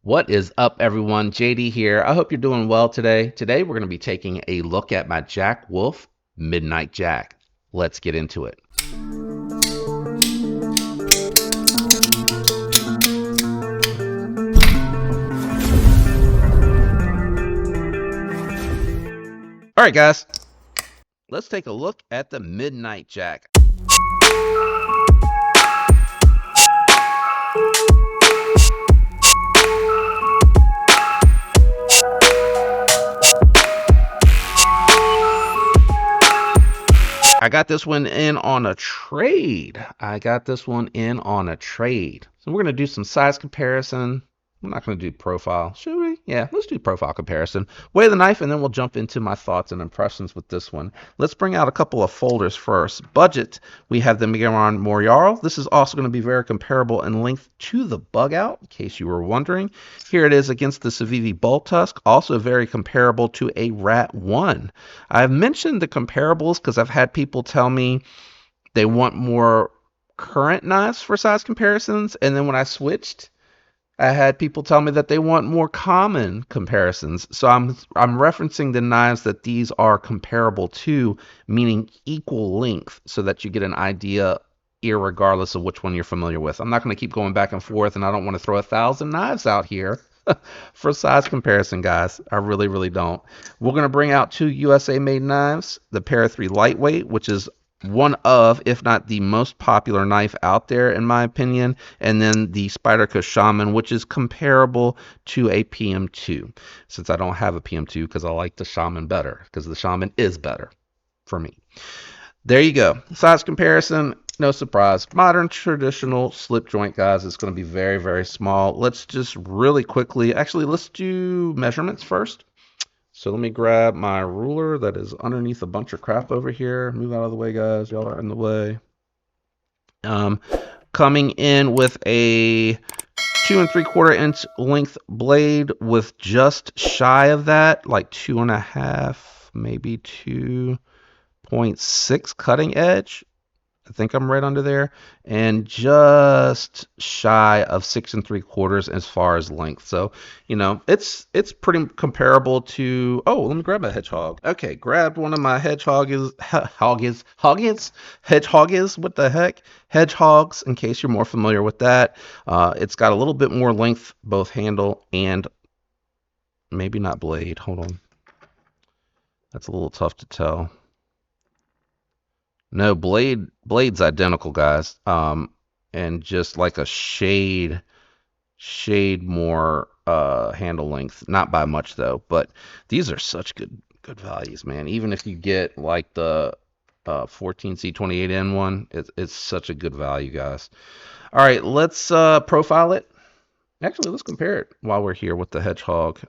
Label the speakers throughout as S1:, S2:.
S1: What is up, everyone? JD here. I hope you're doing well today. Today, we're going to be taking a look at my Jack Wolf Midnight Jack. Let's get into it. All right, guys, let's take a look at the Midnight Jack. I got this one in on a trade. So we're going to do some size comparison. I'm not going to do profile. Should we? Yeah, let's do profile comparison. Weigh the knife, and then we'll jump into my thoughts and impressions with this one. Let's bring out a couple of folders first. Budget, we have the Migeron Moriarl. This is also going to be very comparable in length to the Bug Out, in case you were wondering. Here it is against the Civivi Bull Tusk, also very comparable to a Rat 1. I've mentioned the comparables because I've had people tell me they want more current knives for size comparisons, and then when I switched, I had people tell me that they want more common comparisons. So I'm referencing the knives that these are comparable to, meaning equal length, so that you get an idea irregardless of which one you're familiar with. I'm not going to keep going back and forth, and I don't want to throw 1,000 knives out here for size comparison, guys. I really, really don't. We're going to bring out two USA-made knives, the Para 3 Lightweight, which is one of, if not the most popular knife out there, in my opinion, and then the Spyderco Shaman, which is comparable to a PM2, since I don't have a PM2 because I like the Shaman better, because the Shaman is better for me. There you go. Size comparison, no surprise. Modern traditional slip joint, guys, it's going to be very, very small. Let's just really quickly, actually, let's do measurements first. So let me grab my ruler that is underneath a bunch of crap over here. Move out of the way, guys. Y'all are in the way. Coming in with a 2 3/4 inch length blade with just shy of that, like 2.5, maybe 2.6 cutting edge. I think I'm right under there, and just shy of 6 3/4 as far as length. So, you know, it's pretty comparable to. Oh, let me grab a hedgehog. Okay, grabbed one of my hedgehogs. What the heck? Hedgehogs. In case you're more familiar with that, it's got a little bit more length, both handle and maybe not blade. Hold on, that's a little tough to tell. No, blade's identical, guys. And just like a shade more handle length. Not by much though, but these are such good values, man. Even if you get like the 14C28N one, it's such a good value, guys. All right, let's profile it. Actually, let's compare it while we're here with the Hedgehog.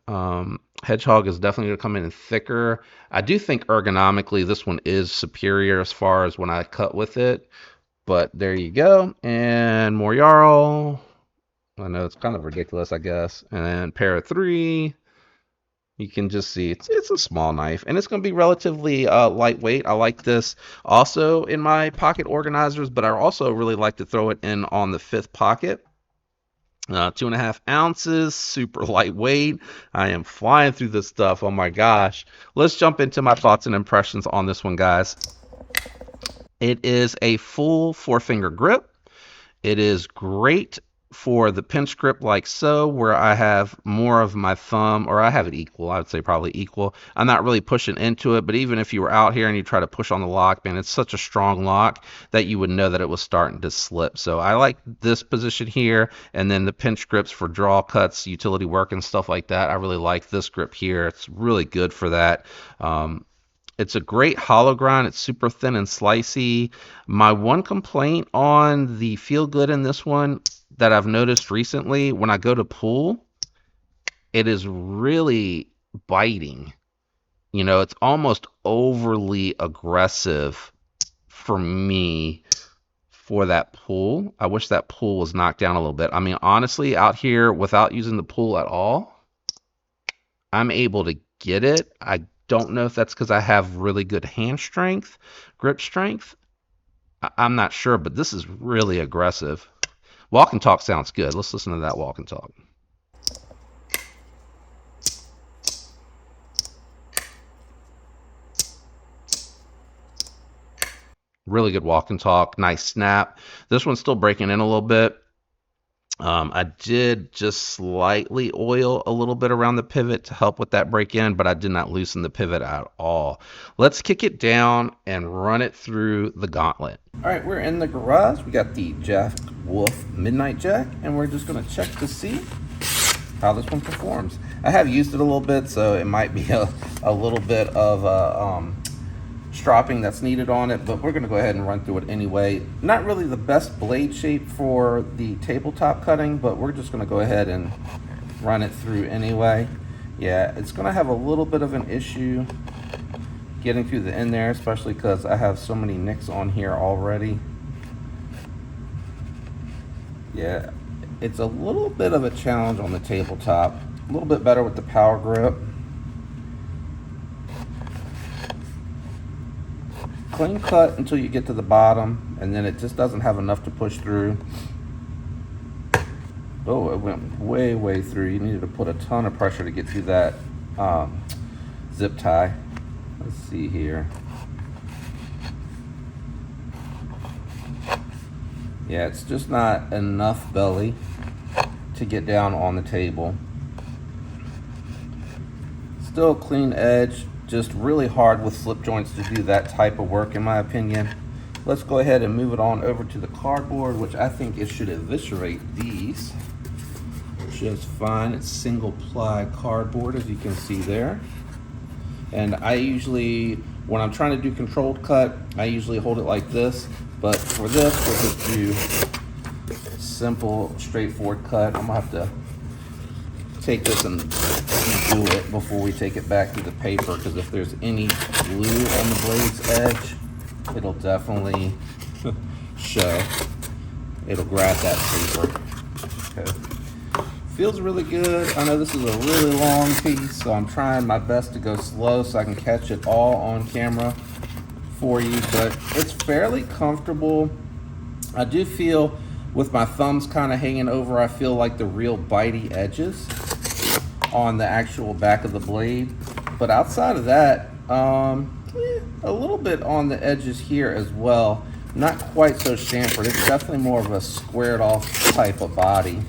S1: Hedgehog is definitely going to come in thicker. I do think ergonomically this one is superior as far as when I cut with it. But there you go. And Moriarl. I know it's kind of ridiculous, I guess. And then Para 3. You can just see it's a small knife. And it's going to be relatively lightweight. I like this also in my pocket organizers, but I also really like to throw it in on the fifth pocket. 2.5 ounces, super lightweight. I am flying through this stuff. Oh my gosh. Let's jump into my thoughts and impressions on this one, guys. It is a full 4-finger grip. It is great for the pinch grip like so, where I have more of my thumb, or I have it equal. I would say probably equal. I'm not really pushing into it, but even if you were out here and you try to push on the lock, man, it's such a strong lock that you would know that it was starting to slip. So I like this position here, and then the pinch grips for draw cuts, utility work, and stuff like that. I really like this grip here. It's really good for that. It's a great hollow grind. It's super thin and slicey. My one complaint on the feel good in this one that I've noticed recently, when I go to pull, it is really biting. You know, it's almost overly aggressive for me for that pull. I wish that pull was knocked down a little bit. I mean, honestly, out here without using the pull at all, I'm able to get it. I don't know if that's because I have really good hand strength, grip strength. I'm not sure, but this is really aggressive. Walk and talk sounds good. Let's listen to that walk and talk. Really good walk and talk, nice snap. This one's still breaking in a little bit. I did just slightly oil a little bit around the pivot to help with that break in, but I did not loosen the pivot at all. Let's kick it down and run it through the gauntlet. All right, we're in the garage. We got the Jack Wolf Midnight Jack, and we're just going to check to see how this one performs. I have used it a little bit, so it might be a little bit of stropping that's needed on it, but we're going to go ahead and run through it anyway. Not really the best blade shape for the tabletop cutting, but we're just going to go ahead and run it through anyway. Yeah, it's going to have a little bit of an issue getting through the end there, especially because I have so many nicks on here already. Yeah, it's a little bit of a challenge on the tabletop. A little bit better with the power grip. Clean cut until you get to the bottom, and then it just doesn't have enough to push through. Oh, it went way through. You needed to put a ton of pressure to get through that zip tie. Let's see here. Yeah, it's just not enough belly to get down on the table. Still a clean edge. Just really hard with slip joints to do that type of work, in my opinion. Let's go ahead and move it on over to the cardboard, which I think it should eviscerate these just fine. It's single ply cardboard, as you can see there. And I usually, when I'm trying to do controlled cut, I usually hold it like this. But for this, we'll just do simple, straightforward cut. I'm gonna have to take this and do it before we take it back to the paper, because if there's any glue on the blade's edge, it'll definitely show. It'll grab that paper. Okay. Feels really good. I know this is a really long piece, so I'm trying my best to go slow so I can catch it all on camera for you, but it's fairly comfortable. I do feel with my thumbs kind of hanging over, I feel like the real bitey edges on the actual back of the blade. But outside of that, a little bit on the edges here as well. Not quite so chamfered. It's definitely more of a squared off type of body.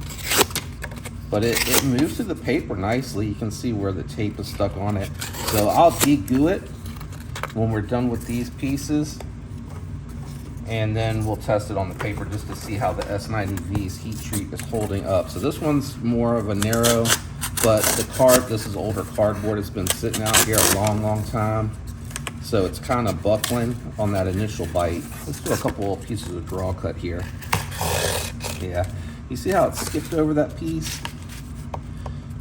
S1: But it moves through the paper nicely. You can see where the tape is stuck on it. So I'll de-glue it when we're done with these pieces, and then we'll test it on the paper just to see how the S90V's heat treat is holding up. So this one's more of a narrow, but this is older cardboard. It's been sitting out here a long time, so it's kind of buckling on that initial bite. Let's do a couple of pieces of draw cut here. Yeah, you see how it skipped over that piece?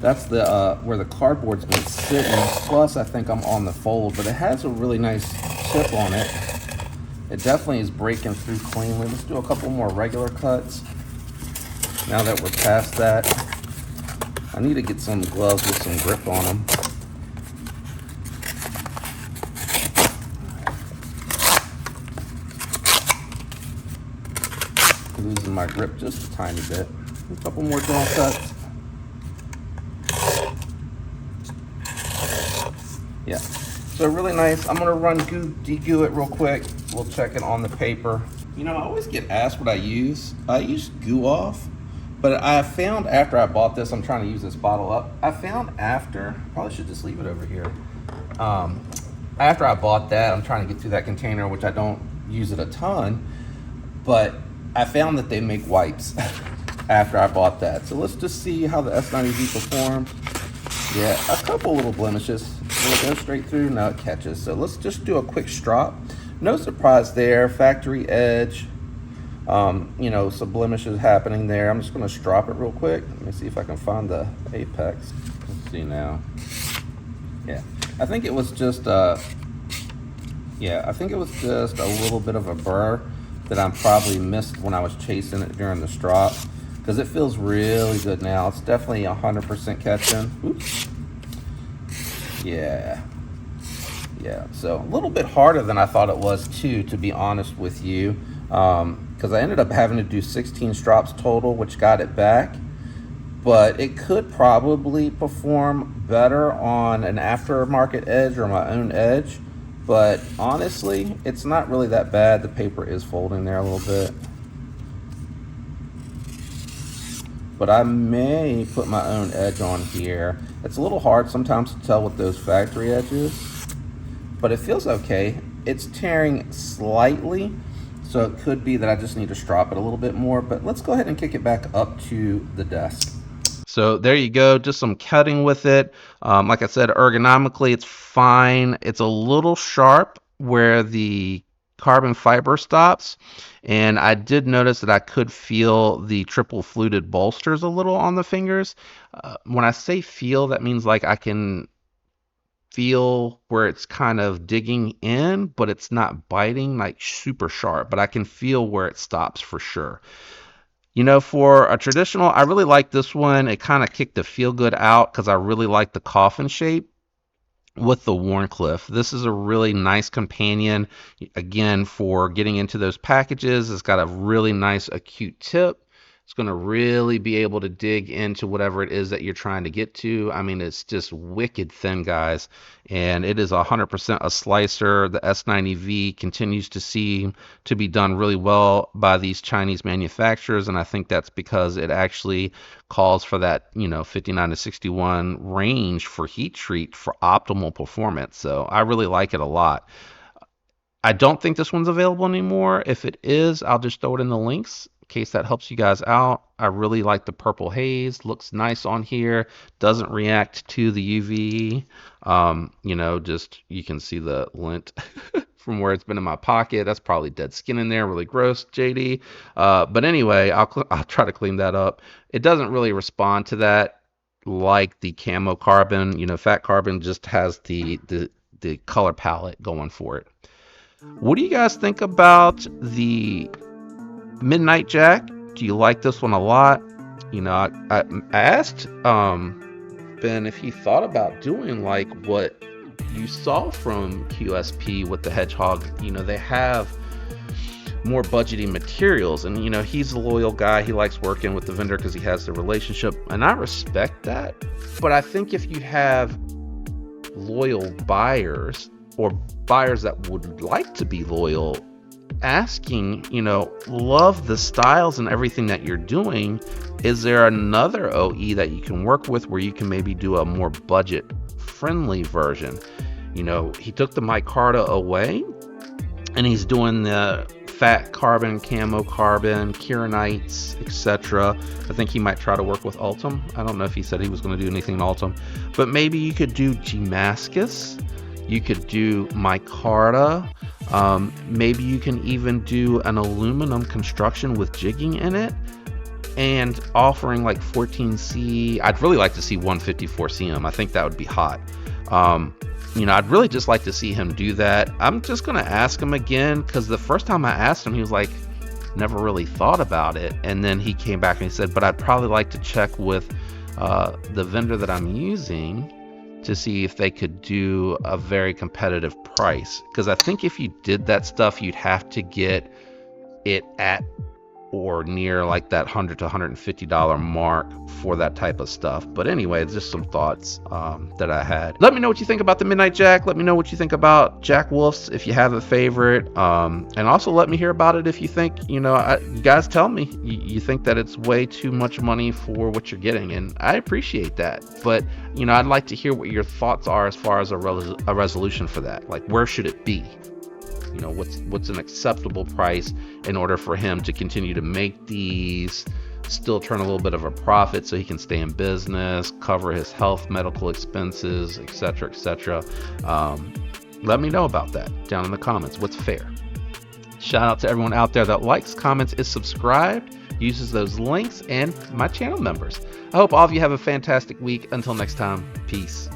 S1: That's the where the cardboard's been sitting. Plus, I think I'm on the fold, but it has a really nice chip on it. It definitely is breaking through cleanly. Let's do a couple more regular cuts. Now that we're past that, I need to get some gloves with some grip on them. Losing my grip just a tiny bit. A couple more draw cuts. Yeah, so really nice. I'm gonna run de-glue it real quick. We'll check it on the paper. You know, I always get asked what I use. I use Goo Off, but I found after I bought this, I'm trying to use this bottle up. I found after, probably should just leave it over here. After I bought that, I'm trying to get through that container, which I don't use it a ton, but I found that they make wipes after I bought that. So let's just see how the S90V performed. Yeah, a couple little blemishes. Will it go straight through? No, it catches. So let's just do a quick strop. No surprise there. Factory edge. You know, some blemishes happening there. I'm just going to strop it real quick. Let me see if I can find the apex. Let's see now. Yeah, I think it was just a little bit of a burr that I probably missed when I was chasing it during the strop, because it feels really good now. It's definitely 100% catching. Oops. Yeah, so a little bit harder than I thought it was too, to be honest with you, because I ended up having to do 16 strops total, which got it back, but it could probably perform better on an aftermarket edge or my own edge, But honestly, it's not really that bad. The paper is folding there a little bit. But I may put my own edge on here. It's a little hard sometimes to tell with those factory edges, but it feels okay. It's tearing slightly, so it could be that I just need to strop it a little bit more, but let's go ahead and kick it back up to the desk. So there you go, just some cutting with it. Like I said, ergonomically, it's fine. It's a little sharp where the carbon fiber stops, and I did notice that I could feel the triple fluted bolsters a little on the fingers. When I say feel, that means like I can feel where it's kind of digging in, but it's not biting like super sharp, but I can feel where it stops for sure. You know, for a traditional, I really like this one. It kind of kicked the feel good out because I really like the coffin shape with the Warncliffe. This is a really nice companion, again, for getting into those packages. It's got a really nice acute tip. It's going to really be able to dig into whatever it is that you're trying to get to. I mean, it's just wicked thin, guys, and it is 100% a slicer. The S90V continues to seem to be done really well by these Chinese manufacturers, and I think that's because it actually calls for that, 59 to 61 range for heat treat for optimal performance. So I really like it a lot. I don't think this one's available anymore. If it is, I'll just throw it in the links in case that helps you guys out. I really like the purple haze. Looks nice on here. Doesn't react to the UV. Just you can see the lint from where it's been in my pocket. That's probably dead skin in there. Really gross, JD. But anyway, I'll try to clean that up. It doesn't really respond to that like the camo carbon. Fat carbon just has the color palette going for it. What do you guys think about the Midnight Jack? Do you like this one a lot? I asked Ben if he thought about doing like what you saw from QSP with the Hedgehog. They have more budgety materials, and he's a loyal guy. He likes working with the vendor because he has the relationship, and I respect that. But I think if you have loyal buyers, or buyers that would like to be loyal, asking, love the styles and everything that you're doing, is there another OE that you can work with where you can maybe do a more budget friendly version? He took the micarta away, and he's doing the fat carbon, camo carbon, Kiranites, etc. I think he might try to work with Ultim. I don't know if he said he was going to do anything in Ultim, but maybe you could do Damascus. You could do micarta. Maybe you can even do an aluminum construction with jigging in it, and offering like 14C. I'd really like to see 154CM. I think that would be hot. I'd really just like to see him do that. I'm just going to ask him again, because the first time I asked him, he was like, never really thought about it. And then he came back and he said, but I'd probably like to check with the vendor that I'm using to see if they could do a very competitive price. Because I think if you did that stuff, you'd have to get it at or near like that $100 to $150 mark for that type of stuff. But anyway, it's just some thoughts that I had. Let me know what you think about the Midnight Jack. Let me know what you think about Jack Wolfs if you have a favorite, and also let me hear about it if you think, you guys tell me you think that it's way too much money for what you're getting, and I appreciate that. But I'd like to hear what your thoughts are as far as a resolution for that. Like, where should it be? What's an acceptable price in order for him to continue to make these, still turn a little bit of a profit so he can stay in business, cover his health, medical expenses, etc., etc. Let me know about that down in the comments. What's fair? Shout out to everyone out there that likes, comments, is subscribed, uses those links, and my channel members. I hope all of you have a fantastic week. Until next time, peace.